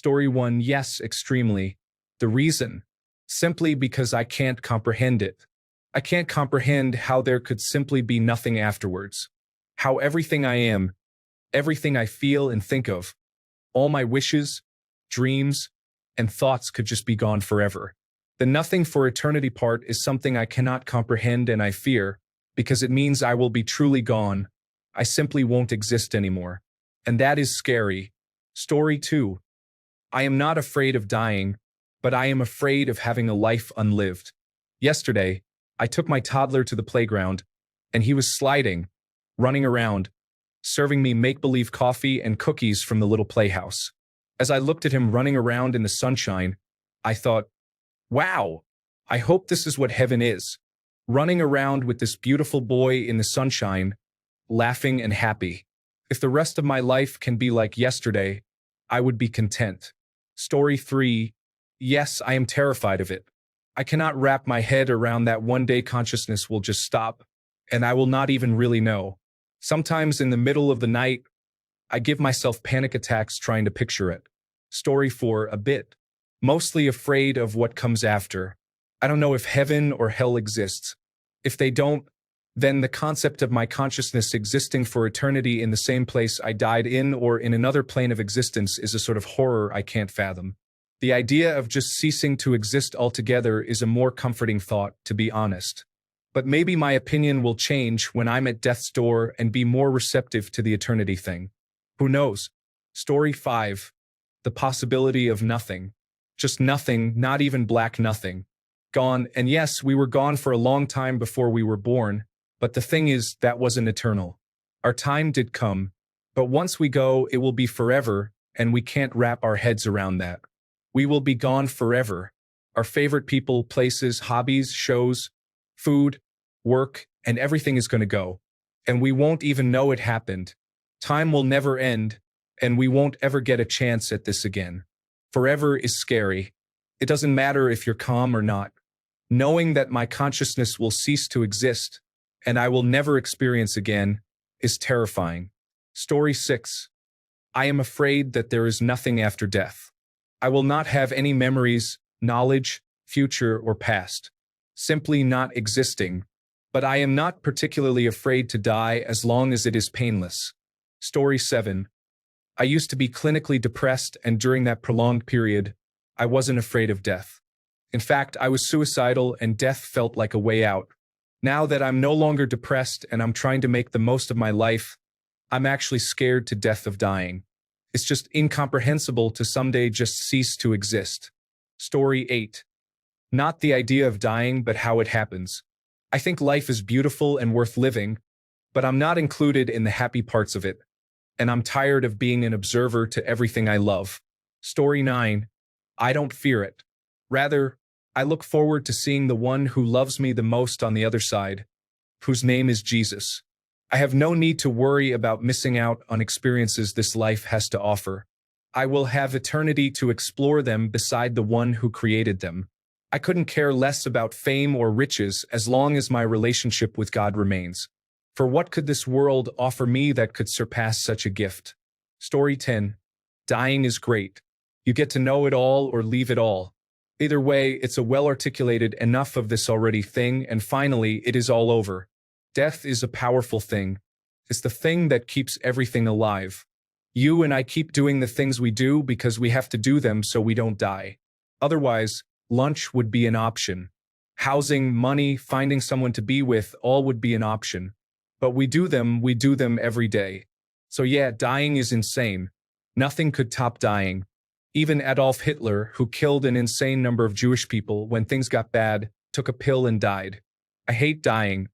Story 1, yes, extremely. The reason? Simply because I can't comprehend it. I can't comprehend how there could simply be nothing afterwards. How everything I am, everything I feel and think of, all my wishes, dreams, and thoughts could just be gone forever. The nothing for eternity part is something I cannot comprehend, and I fear, because it means I will be truly gone. I simply won't exist anymore. And that is scary. Story 2. I am not afraid of dying, but I am afraid of having a life unlived. Yesterday, I took my toddler to the playground, and he was sliding, running around, serving me make-believe coffee and cookies from the little playhouse. As I looked at him running around in the sunshine, I thought, wow, I hope this is what heaven is. Running around with this beautiful boy in the sunshine, laughing and happy. If the rest of my life can be like yesterday, I would be content. Story 3. Yes, I am terrified of it. I cannot wrap my head around that one day consciousness will just stop, and I will not even really know. Sometimes in the middle of the night, I give myself panic attacks trying to picture it. Story 4, a bit. Mostly afraid of what comes after. I don't know if heaven or hell exists. If they don't, then the concept of my consciousness existing for eternity in the same place I died in or in another plane of existence is a sort of horror I can't fathom. The idea of just ceasing to exist altogether is a more comforting thought, to be honest. But maybe my opinion will change when I'm at death's door and be more receptive to the eternity thing. Who knows? Story 5. The possibility of nothing. Just nothing, not even black nothing. Gone, and yes, we were gone for a long time before we were born, but the thing is, that wasn't eternal. Our time did come, but once we go, it will be forever, and we can't wrap our heads around that. We will be gone forever. Our favorite people, places, hobbies, shows, food, work, and everything is going to go. And we won't even know it happened. Time will never end, and we won't ever get a chance at this again. Forever is scary. It doesn't matter if you're calm or not. Knowing that my consciousness will cease to exist, and I will never experience again, is terrifying. Story 6. I am afraid that there is nothing after death. I will not have any memories, knowledge, future, or past. Simply not existing. But I am not particularly afraid to die as long as it is painless. Story 7. I used to be clinically depressed, and during that prolonged period, I wasn't afraid of death. In fact, I was suicidal, and death felt like a way out. Now that I'm no longer depressed and I'm trying to make the most of my life, I'm actually scared to death of dying. It's just incomprehensible to someday just cease to exist. Story 8. Not the idea of dying, but how it happens. I think life is beautiful and worth living, but I'm not included in the happy parts of it, and I'm tired of being an observer to everything I love. Story 9. I don't fear it. Rather, I look forward to seeing the one who loves me the most on the other side, whose name is Jesus. I have no need to worry about missing out on experiences this life has to offer. I will have eternity to explore them beside the one who created them. I couldn't care less about fame or riches as long as my relationship with God remains. For what could this world offer me that could surpass such a gift? Story 10. Dying is great. You get to know it all or leave it all. Either way, it's a well-articulated enough of this already thing, and finally, it is all over. Death is a powerful thing. It's the thing that keeps everything alive. You and I keep doing the things we do because we have to do them so we don't die. Otherwise, lunch would be an option. Housing, money, finding someone to be with, all would be an option. But we do them every day. So yeah, dying is insane. Nothing could top dying. Even Adolf Hitler, who killed an insane number of Jewish people when things got bad, took a pill and died. I hate dying.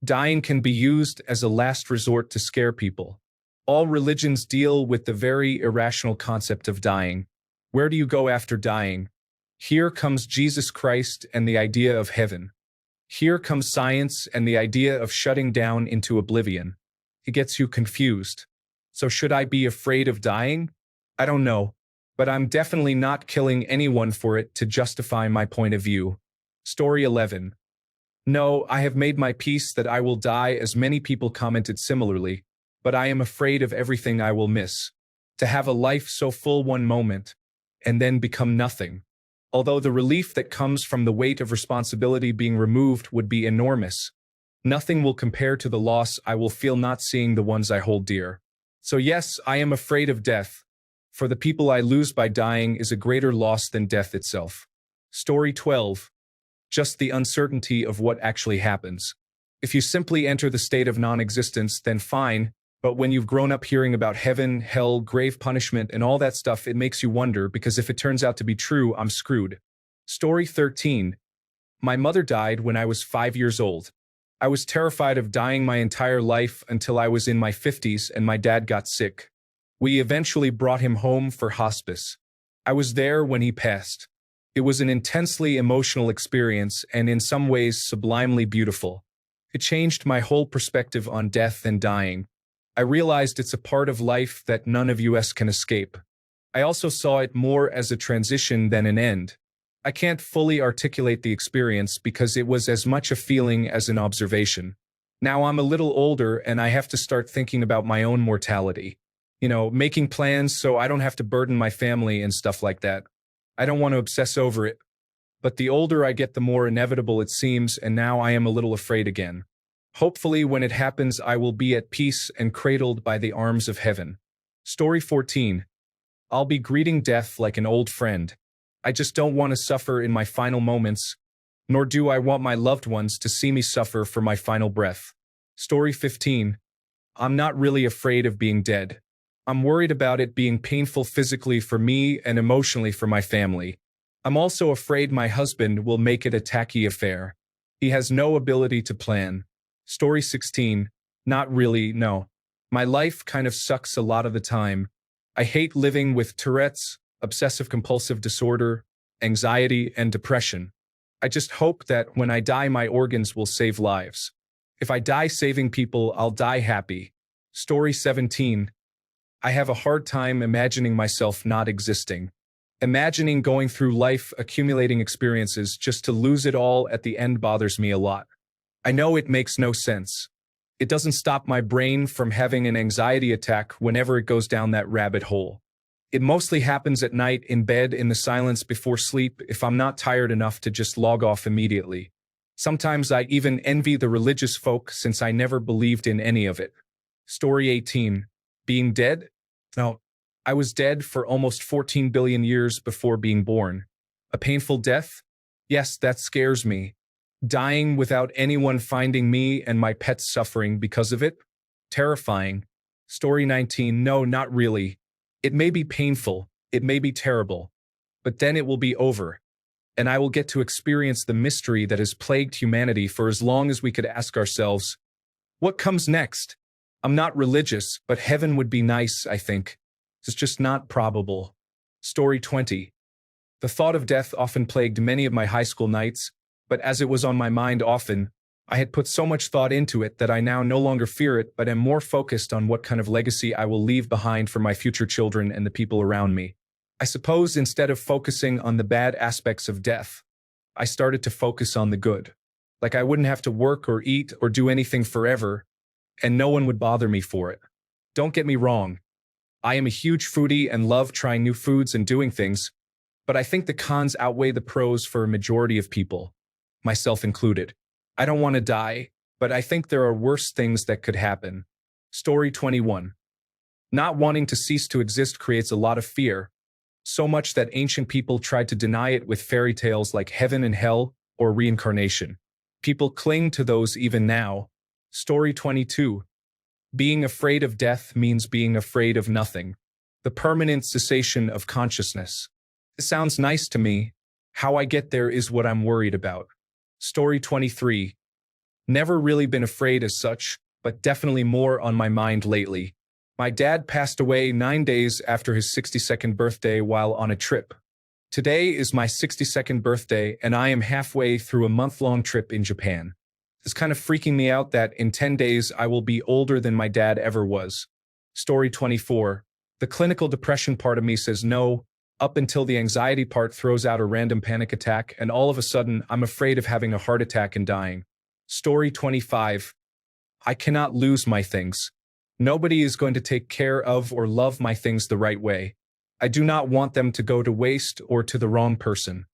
Dying can be used as a last resort to scare people. All religions deal with the very irrational concept of dying. Where do you go after dying? Here comes Jesus Christ and the idea of heaven. Here comes science and the idea of shutting down into oblivion. It gets you confused. So should I be afraid of dying? I don't know, but I'm definitely not killing anyone for it to justify my point of view. Story 11. No, I have made my peace that I will die, as many people commented similarly, but I am afraid of everything I will miss. To have a life so full one moment, and then become nothing. Although the relief that comes from the weight of responsibility being removed would be enormous, nothing will compare to the loss I will feel not seeing the ones I hold dear. So yes, I am afraid of death. For the people I lose by dying is a greater loss than death itself. Story 12. Just the uncertainty of what actually happens. If you simply enter the state of non-existence, then fine, but when you've grown up hearing about heaven, hell, grave punishment, and all that stuff, it makes you wonder, because if it turns out to be true, I'm screwed. Story 13. My mother died when I was 5 years old. I was terrified of dying my entire life until I was in my 50s and my dad got sick. We eventually brought him home for hospice. I was there when he passed. It was an intensely emotional experience and in some ways sublimely beautiful. It changed my whole perspective on death and dying. I realized it's a part of life that none of us can escape. I also saw it more as a transition than an end. I can't fully articulate the experience because it was as much a feeling as an observation. Now I'm a little older and I have to start thinking about my own mortality. Making plans so I don't have to burden my family and stuff like that. I don't want to obsess over it. But the older I get, the more inevitable it seems, and now I am a little afraid again. Hopefully, when it happens, I will be at peace and cradled by the arms of heaven. Story 14. I'll be greeting death like an old friend. I just don't want to suffer in my final moments, nor do I want my loved ones to see me suffer for my final breath. Story 15. I'm not really afraid of being dead. I'm worried about it being painful physically for me and emotionally for my family. I'm also afraid my husband will make it a tacky affair. He has no ability to plan. Story 16. Not really, no. My life kind of sucks a lot of the time. I hate living with Tourette's, obsessive-compulsive disorder, anxiety, and depression. I just hope that when I die, my organs will save lives. If I die saving people, I'll die happy. Story 17. I have a hard time imagining myself not existing. Imagining going through life accumulating experiences just to lose it all at the end bothers me a lot. I know it makes no sense. It doesn't stop my brain from having an anxiety attack whenever it goes down that rabbit hole. It mostly happens at night in bed in the silence before sleep if I'm not tired enough to just log off immediately. Sometimes I even envy the religious folk since I never believed in any of it. Story 18. Being dead? No. I was dead for almost 14 billion years before being born. A painful death? Yes, that scares me. Dying without anyone finding me and my pets suffering because of it? Terrifying. Story 19. No, not really. It may be painful, it may be terrible, but then it will be over, and I will get to experience the mystery that has plagued humanity for as long as we could ask ourselves, what comes next? I'm not religious, but heaven would be nice, I think. It's just not probable. Story 20. The thought of death often plagued many of my high school nights, but as it was on my mind often, I had put so much thought into it that I now no longer fear it, but am more focused on what kind of legacy I will leave behind for my future children and the people around me. I suppose instead of focusing on the bad aspects of death, I started to focus on the good. Like I wouldn't have to work or eat or do anything forever, and no one would bother me for it. Don't get me wrong. I am a huge foodie and love trying new foods and doing things, but I think the cons outweigh the pros for a majority of people, myself included. I don't want to die, but I think there are worse things that could happen. Story 21. Not wanting to cease to exist creates a lot of fear, so much that ancient people tried to deny it with fairy tales like heaven and hell or reincarnation. People cling to those even now. Story 22. Being afraid of death means being afraid of nothing. The permanent cessation of consciousness. It sounds nice to me. How I get there is what I'm worried about. Story 23. Never really been afraid as such, but definitely more on my mind lately. My dad passed away 9 days after his 62nd birthday while on a trip. Today is my 62nd birthday, and I am halfway through a month-long trip in Japan. It's kind of freaking me out that in 10 days I will be older than my dad ever was. Story 24. The clinical depression part of me says no, up until the anxiety part throws out a random panic attack, and all of a sudden, I'm afraid of having a heart attack and dying. Story 25. I cannot lose my things. Nobody is going to take care of or love my things the right way. I do not want them to go to waste or to the wrong person.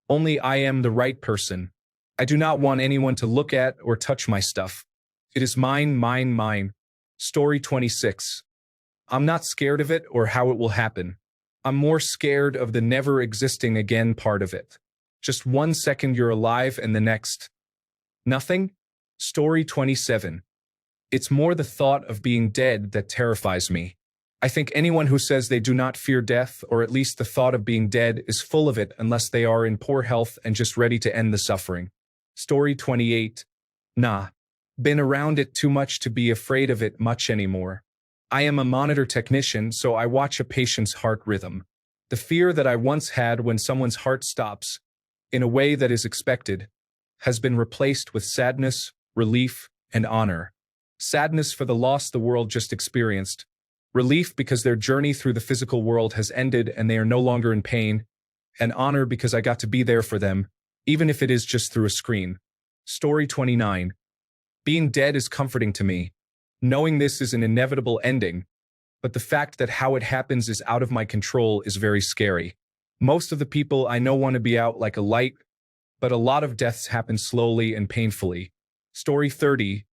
Only I am the right person. I do not want anyone to look at or touch my stuff. It is mine, mine, mine. Story 26. I'm not scared of it or how it will happen. I'm more scared of the never existing again part of it. Just 1 second you're alive and the next, nothing? Story 27. It's more the thought of being dead that terrifies me. I think anyone who says they do not fear death, or at least the thought of being dead, is full of it unless they are in poor health and just ready to end the suffering. Story 28. Nah. Been around it too much to be afraid of it much anymore. I am a monitor technician, so I watch a patient's heart rhythm. The fear that I once had when someone's heart stops, in a way that is expected, has been replaced with sadness, relief, and honor. Sadness for the loss the world just experienced. Relief because their journey through the physical world has ended and they are no longer in pain. And honor because I got to be there for them, even if it is just through a screen. Story 29. Being dead is comforting to me. Knowing this is an inevitable ending, but the fact that how it happens is out of my control is very scary. Most of the people I know want to be out like a light, but a lot of deaths happen slowly and painfully. Story 30.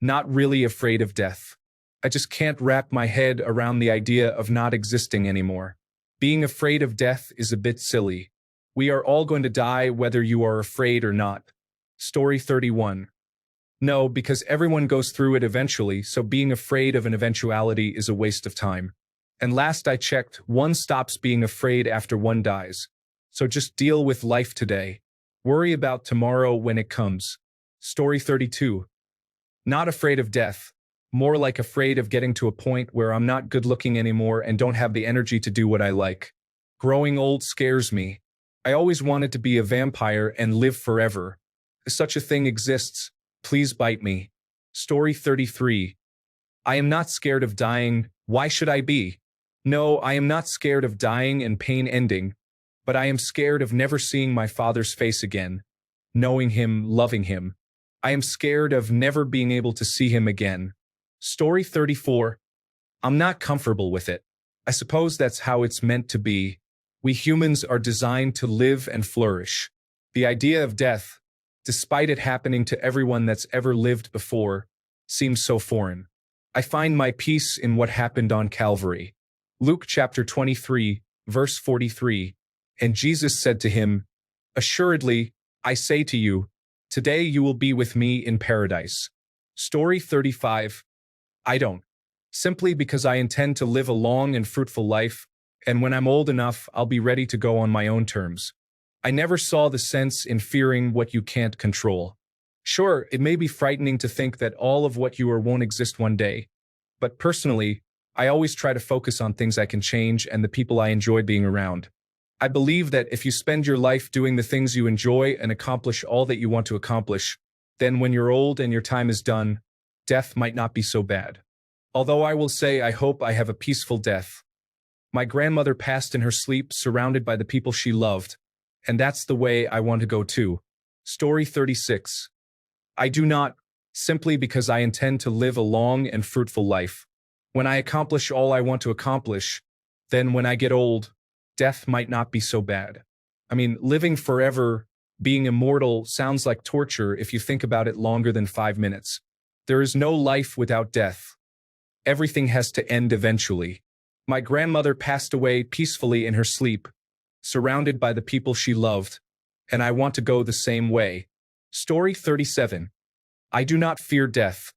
Not really afraid of death. I just can't wrap my head around the idea of not existing anymore. Being afraid of death is a bit silly. We are all going to die whether you are afraid or not. Story 31. No, because everyone goes through it eventually, so being afraid of an eventuality is a waste of time. And last I checked, one stops being afraid after one dies. So just deal with life today. Worry about tomorrow when it comes. Story 32. Not afraid of death. More like afraid of getting to a point where I'm not good looking anymore and don't have the energy to do what I like. Growing old scares me. I always wanted to be a vampire and live forever. If such a thing exists, please bite me. Story 33. I am not scared of dying. Why should I be? No, I am not scared of dying and pain ending, but I am scared of never seeing my father's face again, knowing him, loving him. I am scared of never being able to see him again. Story 34. I'm not comfortable with it. I suppose that's how it's meant to be. We humans are designed to live and flourish. The idea of death, despite it happening to everyone that's ever lived before, seems so foreign. I find my peace in what happened on Calvary. Luke chapter 23, verse 43. And Jesus said to him, Assuredly, I say to you, today you will be with me in paradise. Story 35. I don't. Simply because I intend to live a long and fruitful life, and when I'm old enough, I'll be ready to go on my own terms. I never saw the sense in fearing what you can't control. Sure, it may be frightening to think that all of what you are won't exist one day, but personally, I always try to focus on things I can change and the people I enjoy being around. I believe that if you spend your life doing the things you enjoy and accomplish all that you want to accomplish, then when you're old and your time is done, death might not be so bad. Although I will say I hope I have a peaceful death. My grandmother passed in her sleep surrounded by the people she loved, and that's the way I want to go too. Story 36. I do not, simply because I intend to live a long and fruitful life. When I accomplish all I want to accomplish, then when I get old, death might not be so bad. I mean, living forever, being immortal, sounds like torture if you think about it longer than 5 minutes. There is no life without death. Everything has to end eventually. My grandmother passed away peacefully in her sleep, surrounded by the people she loved, and I want to go the same way. Story 37. I do not fear death.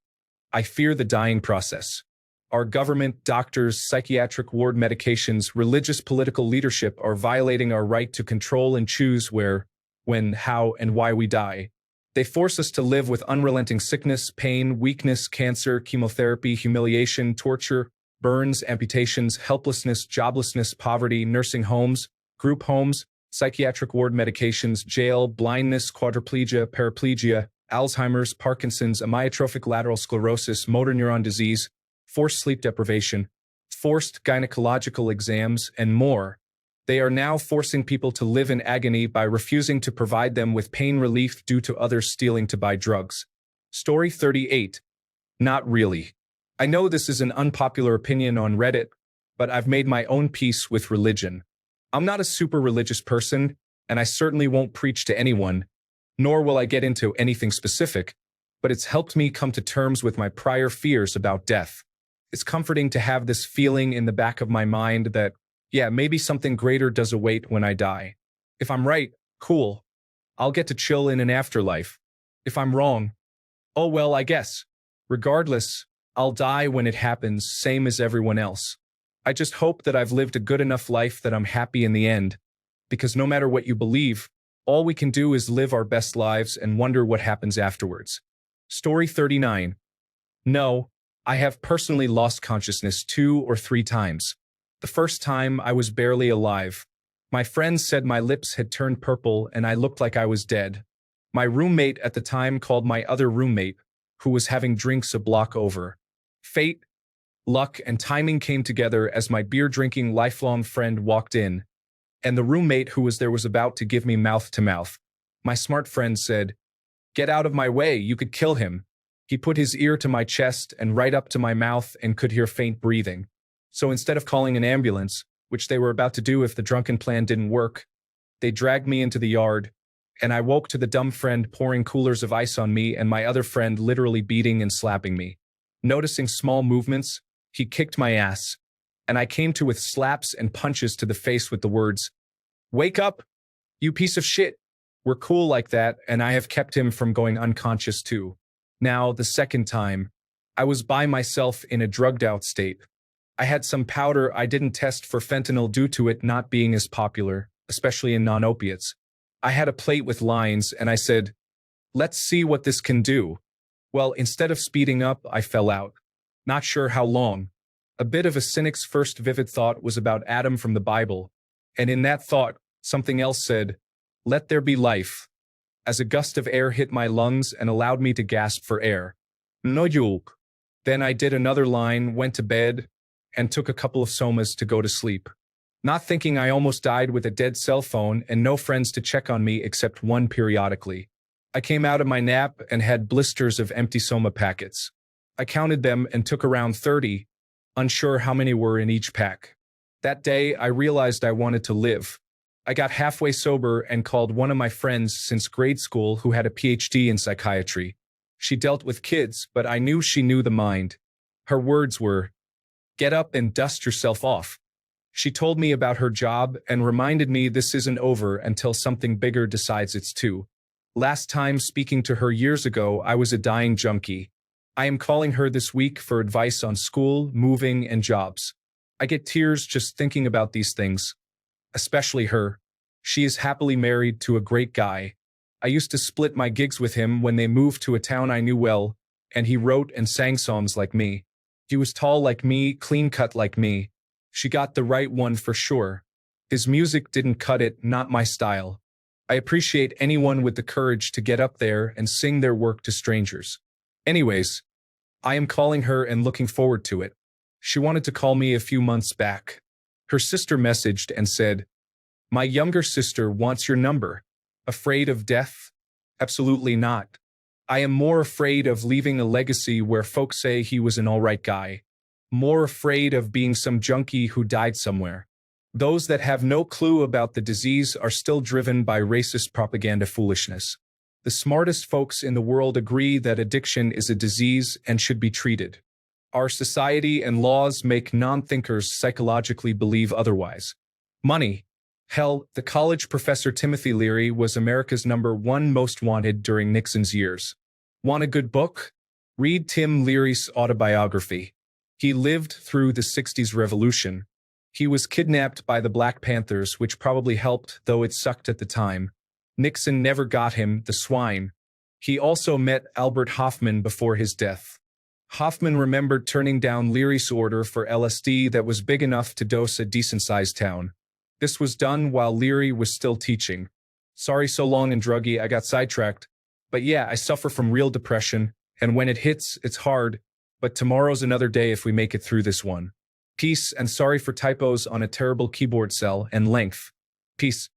I fear the dying process. Our government, doctors, psychiatric ward medications, religious political leadership are violating our right to control and choose where, when, how, and why we die. They force us to live with unrelenting sickness, pain, weakness, cancer, chemotherapy, humiliation, torture, burns, amputations, helplessness, joblessness, poverty, nursing homes, group homes, psychiatric ward medications, jail, blindness, quadriplegia, paraplegia, Alzheimer's, Parkinson's, amyotrophic lateral sclerosis, motor neuron disease, forced sleep deprivation, forced gynecological exams, and more. They are now forcing people to live in agony by refusing to provide them with pain relief due to others stealing to buy drugs. Story 38. Not really. I know this is an unpopular opinion on Reddit, but I've made my own peace with religion. I'm not a super religious person, and I certainly won't preach to anyone, nor will I get into anything specific, but it's helped me come to terms with my prior fears about death. It's comforting to have this feeling in the back of my mind that, yeah, maybe something greater does await when I die. If I'm right, cool. I'll get to chill in an afterlife. If I'm wrong, oh well, I guess. Regardless, I'll die when it happens, same as everyone else. I just hope that I've lived a good enough life that I'm happy in the end, because no matter what you believe, all we can do is live our best lives and wonder what happens afterwards. Story 39. No, I have personally lost consciousness 2 or 3 times. The first time, I was barely alive. My friends said my lips had turned purple and I looked like I was dead. My roommate at the time called my other roommate, who was having drinks a block over. Fate, luck, and timing came together as my beer-drinking lifelong friend walked in, and the roommate who was there was about to give me mouth-to-mouth. My smart friend said, "Get out of my way, you could kill him." He put his ear to my chest and right up to my mouth and could hear faint breathing. So instead of calling an ambulance, which they were about to do if the drunken plan didn't work, they dragged me into the yard, and I woke to the dumb friend pouring coolers of ice on me and my other friend literally beating and slapping me. Noticing small movements, he kicked my ass, and I came to with slaps and punches to the face with the words, "Wake up, you piece of shit." We're cool like that, and I have kept him from going unconscious too. Now, the second time, I was by myself in a drugged-out state. I had some powder I didn't test for fentanyl due to it not being as popular, especially in non-opiates. I had a plate with lines, and I said, "Let's see what this can do." Well, instead of speeding up, I fell out. Not sure how long. A bit of a cynic's first vivid thought was about Adam from the Bible, and in that thought, something else said, "Let there be life," as a gust of air hit my lungs and allowed me to gasp for air. No joke. Then I did another line, went to bed, and took a couple of somas to go to sleep. Not thinking I almost died with a dead cell phone and no friends to check on me except one periodically. I came out of my nap and had blisters of empty soma packets. I counted them and took around 30, unsure how many were in each pack. That day, I realized I wanted to live. I got halfway sober and called one of my friends since grade school who had a PhD in psychiatry. She dealt with kids, but I knew she knew the mind. Her words were, "Get up and dust yourself off." She told me about her job and reminded me this isn't over until something bigger decides it's to. Last time speaking to her years ago, I was a dying junkie. I am calling her this week for advice on school, moving, and jobs. I get tears just thinking about these things. Especially her. She is happily married to a great guy. I used to split my gigs with him when they moved to a town I knew well, and he wrote and sang songs like me. He was tall like me, clean-cut like me. She got the right one for sure. His music didn't cut it, not my style. I appreciate anyone with the courage to get up there and sing their work to strangers. Anyways, I am calling her and looking forward to it. She wanted to call me a few months back. Her sister messaged and said, "My younger sister wants your number. Afraid of death? Absolutely not. I am more afraid of leaving a legacy where folks say he was an alright guy. More afraid of being some junkie who died somewhere. Those that have no clue about the disease are still driven by racist propaganda foolishness. The smartest folks in the world agree that addiction is a disease and should be treated. Our society and laws make non-thinkers psychologically believe otherwise. Money. Hell, the college professor Timothy Leary was America's #1 most wanted during Nixon's years. Want a good book? Read Tim Leary's autobiography. He lived through the 60s revolution. He was kidnapped by the Black Panthers, which probably helped, though it sucked at the time. Nixon never got him, the swine. He also met Albert Hoffman before his death. Hoffman remembered turning down Leary's order for LSD that was big enough to dose a decent-sized town. This was done while Leary was still teaching. Sorry so long and druggy, I got sidetracked. But yeah, I suffer from real depression, and when it hits, it's hard, but tomorrow's another day if we make it through this one. Peace, and sorry for typos on a terrible keyboard cell and length. Peace.